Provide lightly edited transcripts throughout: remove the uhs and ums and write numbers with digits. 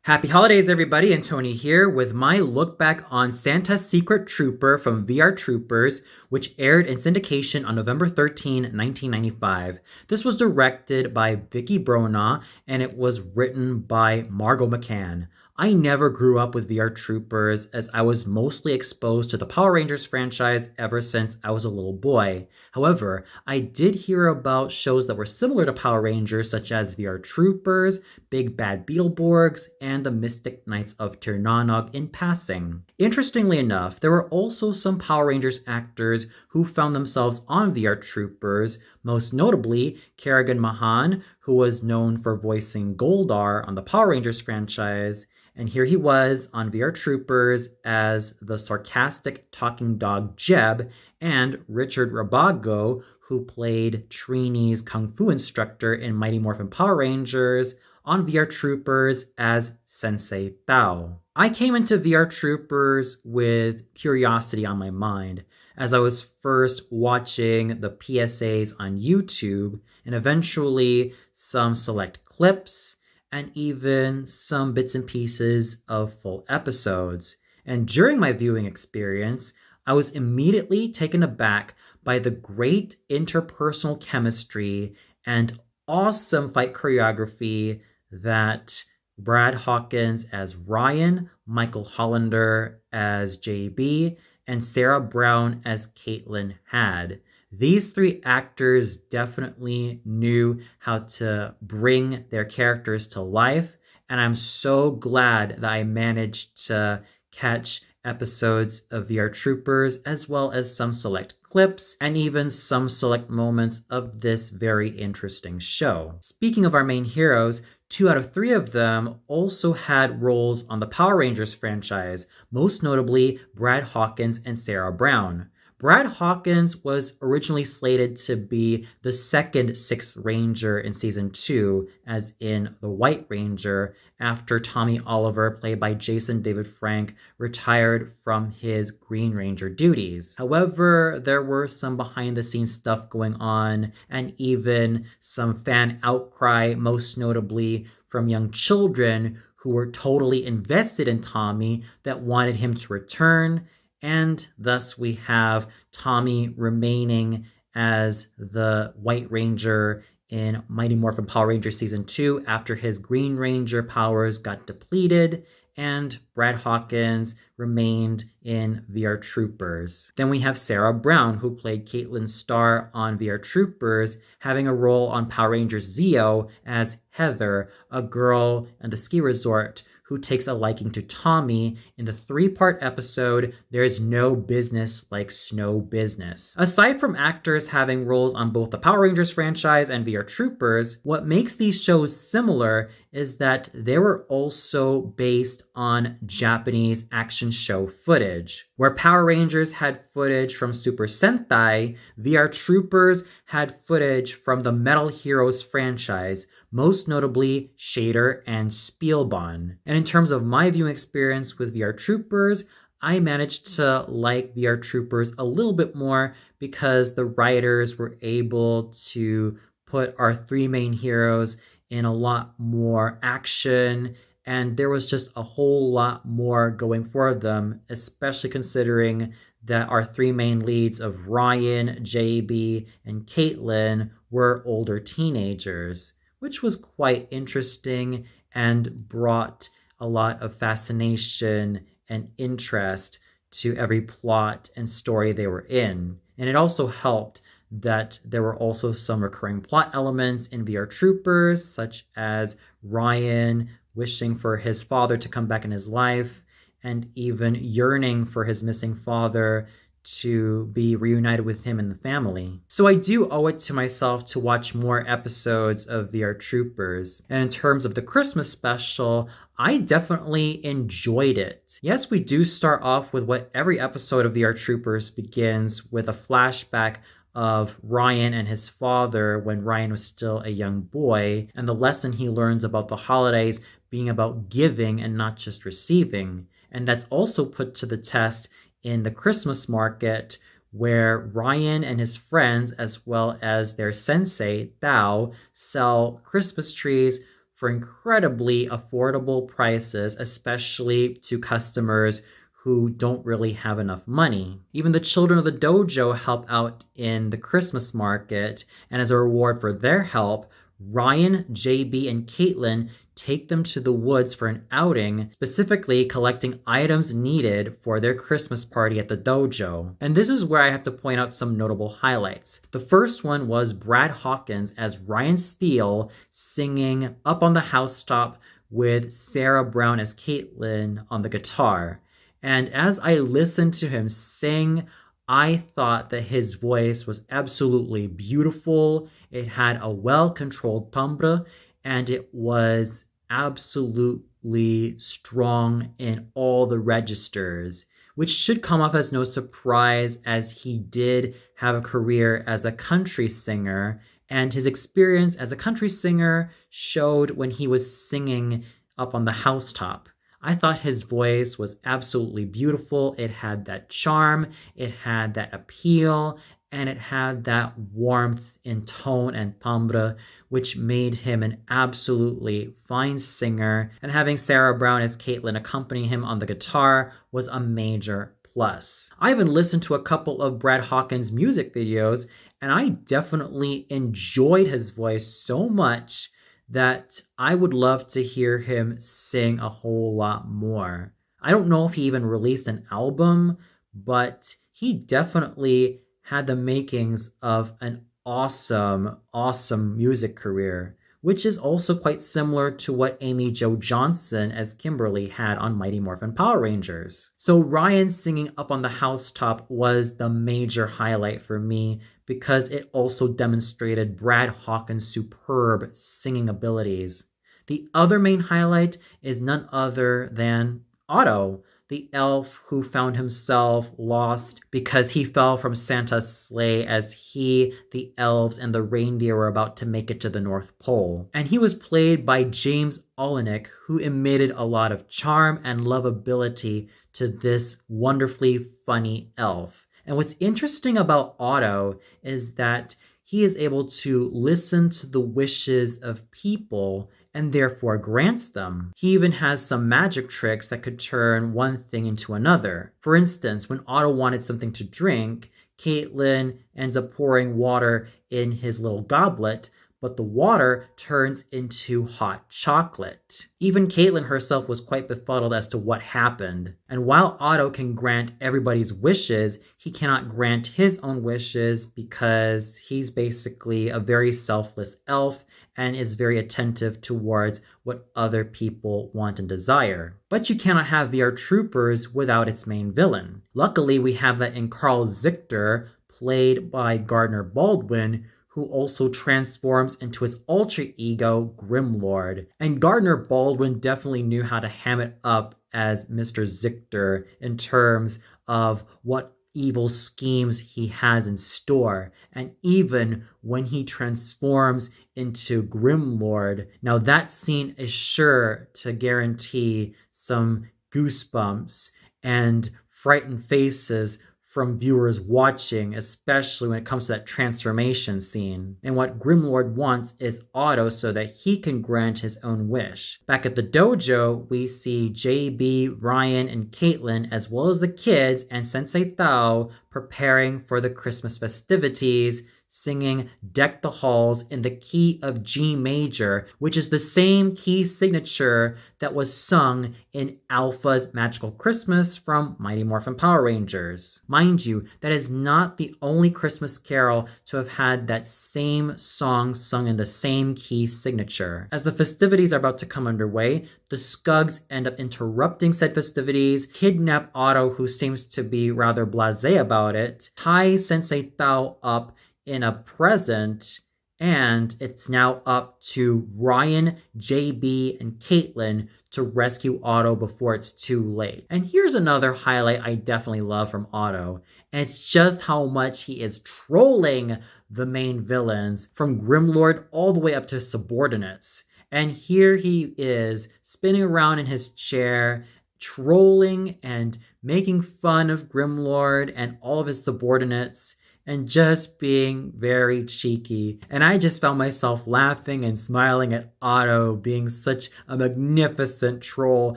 Happy holidays, everybody, and Tony here with my look back on Santa's Secret Trooper from VR Troopers, which aired in syndication on November 13, 1995. This was directed by Vicky Bronaugh, and it was written by Margot McCann. I never grew up with VR Troopers as I was mostly exposed to the Power Rangers franchise ever since I was a little boy. However, I did hear about shows that were similar to Power Rangers such as VR Troopers, Big Bad Beetleborgs, and the Mystic Knights of Tir Na Nog in passing. Interestingly enough, there were also some Power Rangers actors who found themselves on VR Troopers, most notably Kerrigan Mahan, who was known for voicing Goldar on the Power Rangers franchise, and here he was on VR Troopers as the sarcastic talking dog Jeb, and Richard Rabago, who played Trini's Kung Fu instructor in Mighty Morphin Power Rangers, on VR Troopers as Sensei Tao. I came into VR Troopers with curiosity on my mind as I was first watching the PSAs on YouTube and eventually some select clips and even some bits and pieces of full episodes. And during my viewing experience, I was immediately taken aback by the great interpersonal chemistry and awesome fight choreography that Brad Hawkins as Ryan, Michael Hollander as JB, and Sarah Brown as Caitlin had. These three actors definitely knew how to bring their characters to life, and I'm so glad that I managed to catch episodes of VR Troopers, as well as some select clips, and even some select moments of this very interesting show. Speaking of our main heroes, 2 out of 3 of them also had roles on the Power Rangers franchise, most notably Brad Hawkins and Sarah Brown. Brad Hawkins was originally slated to be the second Sixth Ranger in Season 2, as in the White Ranger, after Tommy Oliver, played by Jason David Frank, retired from his Green Ranger duties. However, there were some behind-the-scenes stuff going on, and even some fan outcry, most notably from young children who were totally invested in Tommy that wanted him to return. And thus we have Tommy remaining as the White Ranger in Mighty Morphin Power Rangers Season 2 after his Green Ranger powers got depleted, and Brad Hawkins remained in VR Troopers. Then we have Sarah Brown, who played Caitlin Starr on VR Troopers, having a role on Power Rangers Zeo as Heather, a girl at the ski resort who takes a liking to Tommy in the 3-part episode, There's No Business Like Snow Business. Aside from actors having roles on both the Power Rangers franchise and VR Troopers, what makes these shows similar is that they were also based on Japanese action show footage. Where Power Rangers had footage from Super Sentai, VR Troopers had footage from the Metal Heroes franchise, most notably Shader and Spielbahn. And in terms of my viewing experience with VR Troopers, I managed to like VR Troopers a little bit more because the writers were able to put our 3 main heroes in a lot more action, and there was just a whole lot more going for them, especially considering that our 3 main leads of Ryan, JB, and Caitlin were older teenagers, which was quite interesting and brought a lot of fascination and interest to every plot and story they were in. And it also helped that there were also some recurring plot elements in VR Troopers, such as Ryan wishing for his father to come back in his life, and even yearning for his missing father to be reunited with him and the family. So I do owe it to myself to watch more episodes of VR Troopers. And in terms of the Christmas special, I definitely enjoyed it. Yes, we do start off with what every episode of VR Troopers begins with, a flashback of Ryan and his father when Ryan was still a young boy, and the lesson he learns about the holidays being about giving and not just receiving. And that's also put to the test in the Christmas market, where Ryan and his friends, as well as their sensei, Thao, sell Christmas trees for incredibly affordable prices, especially to customers who don't really have enough money. Even the children of the dojo help out in the Christmas market, and as a reward for their help, Ryan, JB, and Caitlin take them to the woods for an outing, specifically collecting items needed for their Christmas party at the dojo. And this is where I have to point out some notable highlights. The first one was Brad Hawkins as Ryan Steele singing Up on the Housetop with Sarah Brown as Caitlin on the guitar. And as I listened to him sing, I thought that his voice was absolutely beautiful. It had a well-controlled timbre, and it was absolutely strong in all the registers, which should come off as no surprise as he did have a career as a country singer, and his experience as a country singer showed when he was singing Up on the Housetop. I thought his voice was absolutely beautiful. It had that charm, it had that appeal, and it had that warmth in tone and timbre, which made him an absolutely fine singer. And having Sarah Brown as Caitlin accompany him on the guitar was a major plus. I even listened to a couple of Brad Hawkins' music videos, and I definitely enjoyed his voice so much that I would love to hear him sing a whole lot more. I don't know if he even released an album, but he definitely had the makings of an awesome music career, which is also quite similar to what Amy Jo Johnson as Kimberly had on Mighty Morphin Power Rangers. So Ryan singing Up on the Housetop was the major highlight for me because it also demonstrated Brad Hawkins' superb singing abilities. The other main highlight is none other than Otto, the elf who found himself lost because he fell from Santa's sleigh as he, the elves, and the reindeer were about to make it to the North Pole. And he was played by James Olenek, who emitted a lot of charm and lovability to this wonderfully funny elf. And what's interesting about Otto is that he is able to listen to the wishes of people and therefore grants them. He even has some magic tricks that could turn one thing into another. For instance, when Otto wanted something to drink, Caitlin ends up pouring water in his little goblet, but the water turns into hot chocolate. Even Caitlin herself was quite befuddled as to what happened. And while Otto can grant everybody's wishes, he cannot grant his own wishes because he's basically a very selfless elf and is very attentive towards what other people want and desire. But you cannot have VR Troopers without its main villain. Luckily, we have that in Carl Zichter, played by Gardner Baldwin, who also transforms into his alter ego, Grimlord. And Gardner Baldwin definitely knew how to ham it up as Mr. Zichter in terms of what evil schemes he has in store. And even when he transforms into Grimlord, now that scene is sure to guarantee some goosebumps and frightened faces from viewers watching, especially when it comes to that transformation scene. And what Grimlord wants is Otto so that he can grant his own wish. Back at the dojo, we see JB, Ryan, and Caitlin, as well as the kids and Sensei Thao preparing for the Christmas festivities, singing Deck the Halls in the key of G major, which is the same key signature that was sung in Alpha's Magical Christmas from Mighty Morphin Power Rangers. Mind you, that is not the only Christmas carol to have had that same song sung in the same key signature. As the festivities are about to come underway, the Scugs end up interrupting said festivities, kidnap Otto, who seems to be rather blasé about it, tie Sensei Thao up in a present, and it's now up to Ryan, JB, and Caitlin to rescue Otto before it's too late. And here's another highlight I definitely love from Otto, and it's just how much he is trolling the main villains, from Grimlord all the way up to his subordinates. And here he is, spinning around in his chair, trolling and making fun of Grimlord and all of his subordinates. and just being very cheeky. And I just found myself laughing and smiling at Otto being such a magnificent troll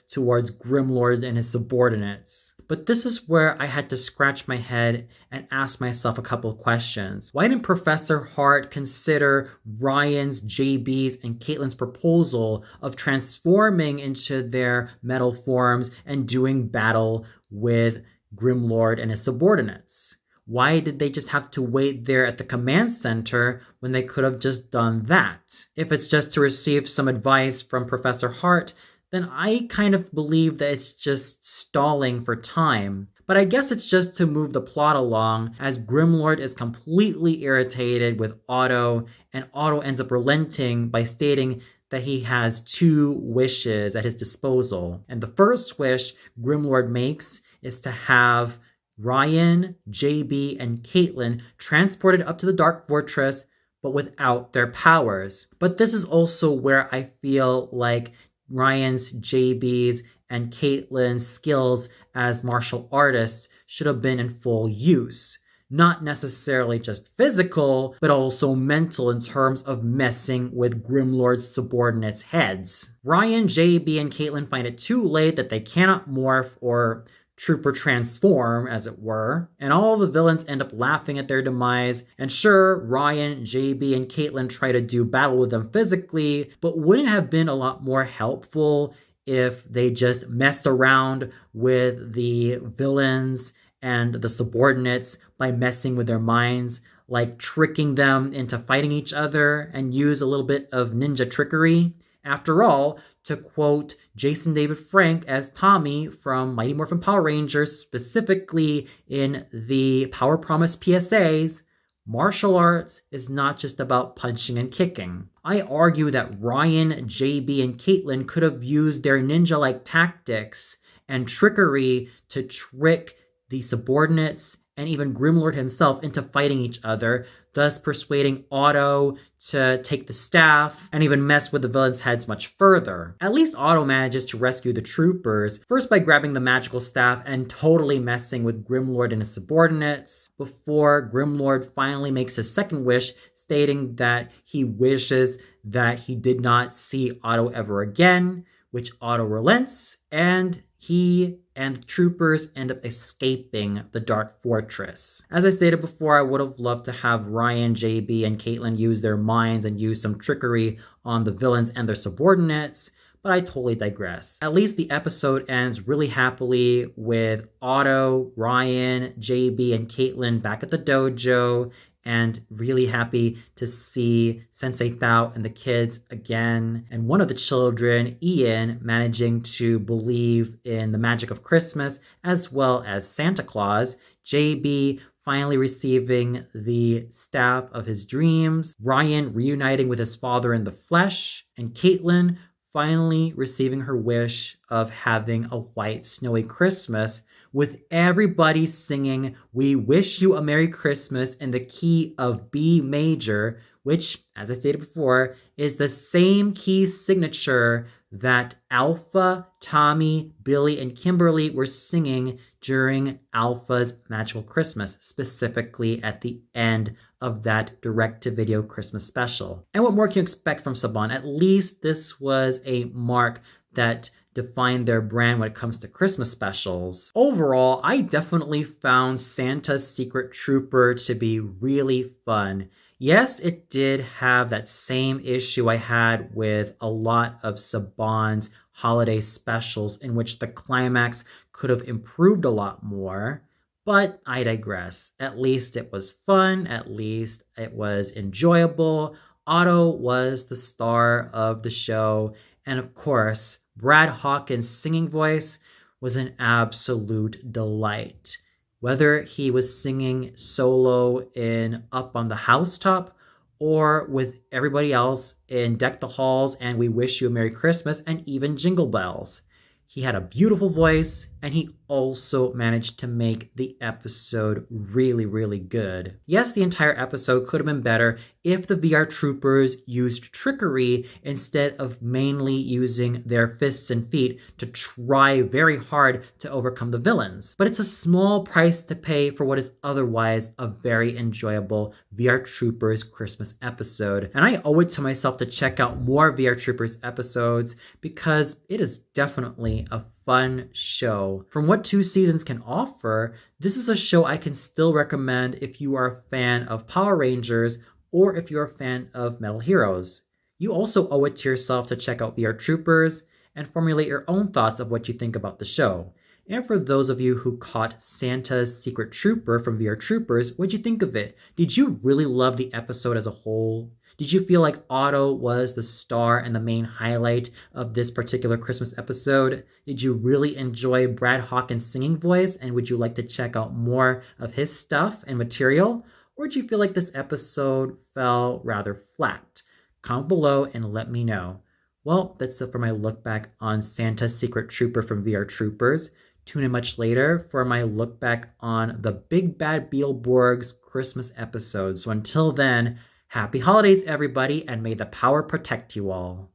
towards Grimlord and his subordinates. But this is where I had to scratch my head and ask myself a couple of questions. Why didn't Professor Hart consider Ryan's, JB's, and Caitlin's proposal of transforming into their metal forms and doing battle with Grimlord and his subordinates? Why did they just have to wait there at the command center when they could have just done that? If it's just to receive some advice from Professor Hart, then I kind of believe that it's just stalling for time. But I guess it's just to move the plot along, as Grimlord is completely irritated with Otto, and Otto ends up relenting by stating that he has 2 wishes at his disposal. And the first wish Grimlord makes is to have Ryan, JB, and Caitlin transported up to the Dark Fortress, but without their powers. But this is also where I feel like Ryan's, JB's, and Caitlin's skills as martial artists should have been in full use. Not necessarily just physical, but also mental in terms of messing with Grimlord's subordinates' heads. Ryan, JB, and Caitlin find it too late that they cannot morph or trooper transform, as it were, and all the villains end up laughing at their demise. And sure, Ryan, JB, and Caitlin try to do battle with them physically, but wouldn't it have been a lot more helpful if they just messed around with the villains and the subordinates by messing with their minds, like tricking them into fighting each other, and use a little bit of ninja trickery? After all, to quote Jason David Frank as Tommy from Mighty Morphin Power Rangers, specifically in the Power Promise PSAs, martial arts is not just about punching and kicking. I argue that Ryan, JB, and Caitlin could have used their ninja-like tactics and trickery to trick the subordinates and even Grimlord himself into fighting each other, thus persuading Otto to take the staff and even mess with the villains' heads much further. At least Otto manages to rescue the troopers, first by grabbing the magical staff and totally messing with Grimlord and his subordinates, before Grimlord finally makes his second wish, stating that he wishes that he did not see Otto ever again, which Otto relents, and he and the troopers end up escaping the Dark Fortress. As I stated before, I would have loved to have Ryan, JB, and Caitlin use their minds and use some trickery on the villains and their subordinates, but I totally digress. At least the episode ends really happily with Otto, Ryan, JB, and Caitlin back at the dojo, and really happy to see Sensei Thao and the kids again. And one of the children, Ian, managing to believe in the magic of Christmas as well as Santa Claus. JB finally receiving the staff of his dreams. Ryan reuniting with his father in the flesh. And Caitlin finally receiving her wish of having a white snowy Christmas, with everybody singing "We Wish You a Merry Christmas" in the key of B major, which, as I stated before, is the same key signature that Alpha, Tommy, Billy, and Kimberly were singing during Alpha's Magical Christmas, specifically at the end of that direct-to-video Christmas special. And what more can you expect from Saban? At least this was a mark that defined their brand when it comes to Christmas specials. Overall, I definitely found Santa's Secret Trooper to be really fun. Yes, it did have that same issue I had with a lot of Saban's holiday specials, in which the climax could have improved a lot more, but I digress. At least it was fun, at least it was enjoyable. Otto was the star of the show, and of course, Brad Hawkins' singing voice was an absolute delight. Whether he was singing solo in Up on the Housetop or with everybody else in Deck the Halls and We Wish You a Merry Christmas and even Jingle Bells. He had a beautiful voice, and he also managed to make the episode really, really good. Yes, the entire episode could have been better if the VR troopers used trickery instead of mainly using their fists and feet to try very hard to overcome the villains. But it's a small price to pay for what is otherwise a very enjoyable VR Troopers Christmas episode. And I owe it to myself to check out more VR Troopers episodes because it is definitely a fun show. From what 2 seasons can offer, this is a show I can still recommend if you are a fan of Power Rangers or if you're a fan of Metal Heroes. You also owe it to yourself to check out VR Troopers and formulate your own thoughts of what you think about the show. And for those of you who caught Santa's Secret Trooper from VR Troopers, what'd you think of it? Did you really love the episode as a whole? Did you feel like Otto was the star and the main highlight of this particular Christmas episode? Did you really enjoy Brad Hawkins' singing voice, and would you like to check out more of his stuff and material? Or did you feel like this episode fell rather flat? Comment below and let me know. Well, that's it for my look back on Santa's Secret Trooper from VR Troopers. Tune in much later for my look back on the Big Bad Beetleborg's Christmas episode. So until then, happy holidays, everybody, and may the power protect you all.